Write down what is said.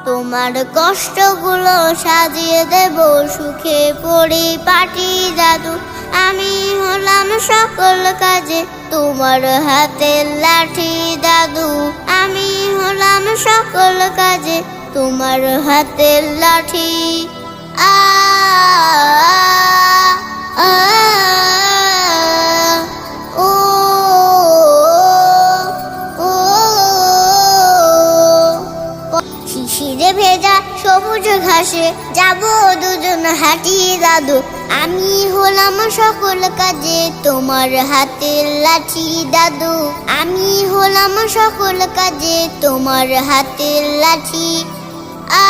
তোমার কষ্টগুলো সাজিয়ে দেব সুখে পরিপাটি জাদু। আমি হলাম সকল কাজে তোমার হাতের লাঠি দাদু। আমি হলাম সকল কাজে তোমার হাতের লাঠি। আ আ ও ও শিশিরে ভেজা সবুজ ঘাসে যাব দুজন হাঁটি দাদু। আমি হলাম সকল কাজে তোমার হাতের লাঠি দাদু। আমি হলাম সকল কাজে তোমার হাতের লাঠি। আ